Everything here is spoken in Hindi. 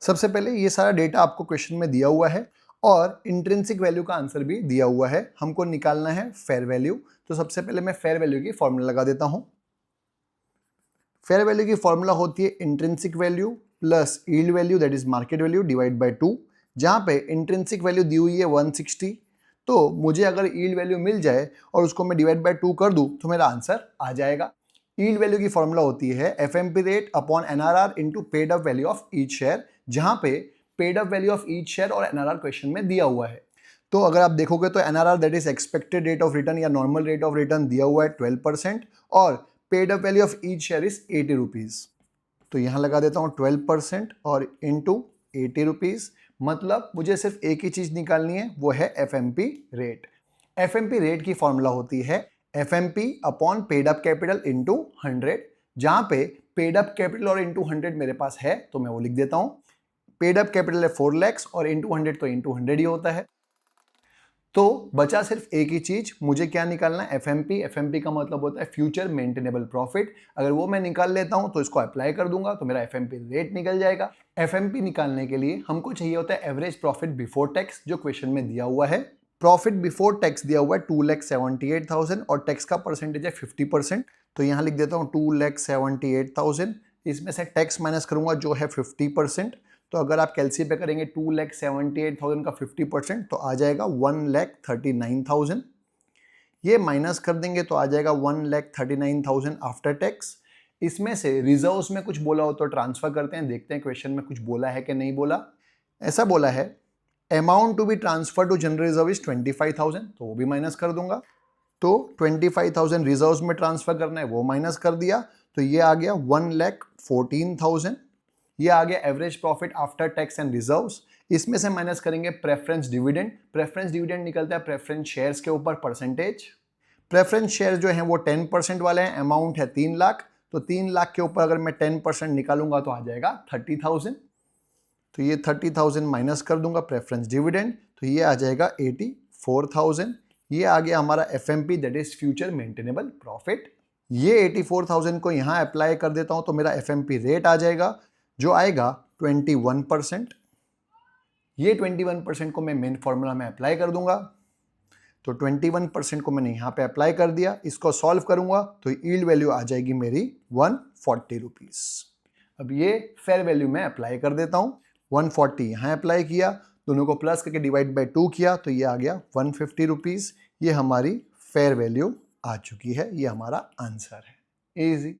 सबसे पहले ये सारा डेटा आपको क्वेश्चन में दिया हुआ है और इंट्रिंसिक वैल्यू का आंसर भी दिया हुआ है। हमको निकालना है फेयर वैल्यू। तो सबसे पहले मैं फेयर वैल्यू की फॉर्मूला लगा देता हूं। फेयर वैल्यू की फॉर्मूला होती है intrinsic value plus yield value that is market value divide by 2, जहां पे इंट्रिंसिक वैल्यू दी हुई है 160। तो मुझे अगर यील्ड वैल्यू मिल जाए और उसको मैं डिवाइड बाय 2 कर दूं तो मेरा आंसर आ जाएगा। यील्ड वैल्यू की फॉर्मूला होती है FMP rate upon NRR into paid up value of each share, जहां पे paid up value of each share और एनआरआर क्वेश्चन में दिया हुआ है। तो अगर आप देखोगे तो NRR that is expected rate of return या नॉर्मल रेट ऑफ रिटर्न दिया हुआ है 12% और paid up value of each share is 80 rupees. तो यहां लगा देता हूं 12% और इंटू 80 रुपीज, मतलब मुझे सिर्फ एक ही चीज निकालनी है, वो है एफएमपी रेट। एफएमपी रेट की फॉर्मूला होती है FMP upon paid up capital into 100, जहां पे पेड अप कैपिटल और इंटू 100 मेरे पास है तो मैं वो लिख देता हूं। पेड अप कैपिटल है 4 लाख और इंटू 100 तो इंटू 100 ही होता है। तो बचा सिर्फ एक ही चीज, मुझे क्या निकालना है, एफएमपी। एफएमपी का मतलब होता है फ्यूचर मेंटेनेबल प्रॉफिट। अगर वो मैं निकाल लेता हूं तो इसको अप्लाई कर दूंगा तो मेरा एफएमपी रेट निकल जाएगा। एफएमपी निकालने के लिए हमको चाहिए होता है एवरेज प्रॉफिट बिफोर टैक्स, जो क्वेश्चन में दिया हुआ है। प्रॉफिट बिफोर टैक्स दिया हुआ है 2,78,000 और टैक्स का परसेंटेज है 50%। तो यहां लिख देता हूं 2,78,000, इसमें से टैक्स माइनस करूंगा जो है 50%। तो अगर आप कैलसी पे करेंगे 2,78,000 का 50% तो आ जाएगा 1,39,000। ये माइनस कर देंगे तो आ जाएगा 1,39,000 आफ्टर टैक्स। इसमें से रिजर्व्स में कुछ बोला हो तो ट्रांसफर करते हैं, देखते हैं क्वेश्चन में कुछ बोला है कि नहीं बोला। ऐसा बोला है amount to be transfer to general reserve is 25,000, तो वो भी माइनस कर दूंगा। तो 25,000 रिजर्व्स में ट्रांसफर करना है, वो माइनस कर दिया तो ये आ गया 1,14,000। ये आ गया average profit after tax and reserves. इसमें से माइनस करेंगे प्रेफरेंस डिविडेंड। प्रेफरेंस डिविडेंड निकलता है प्रेफरेंस शेयर्स के ऊपर परसेंटेज। प्रेफरेंस शेयर जो है वो 10% वाले हैं, अमाउंट है 3 लाख। तो 3 लाख के ऊपर अगर मैं 10% निकालूंगा तो आ जाएगा 30,000। तो ये 30,000 माइनस कर दूंगा प्रेफरेंस डिविडेंड, तो ये आ जाएगा 84,000। ये आ गया हमारा FMP that is future maintainable profit. ये 84,000 को यहां अप्लाई कर देता हूं तो मेरा एफएमपी रेट आ जाएगा जो आएगा 21%। ये 21% को मैं मेन फॉर्मूला में अप्लाई कर दूंगा। तो 21% को मैंने यहां पे अप्लाई कर दिया। इसको सॉल्व करूंगा तो यील्ड वैल्यू आ जाएगी मेरी 140 रुपीज। अब ये फेयर वैल्यू में अप्लाई कर देता हूं। 140 यहां अप्लाई किया, दोनों को प्लस करके डिवाइड बाय 2 किया तो ये आ गया 150 रुपीज। ये हमारी फेयर वैल्यू आ चुकी है, ये हमारा आंसर है। इजी।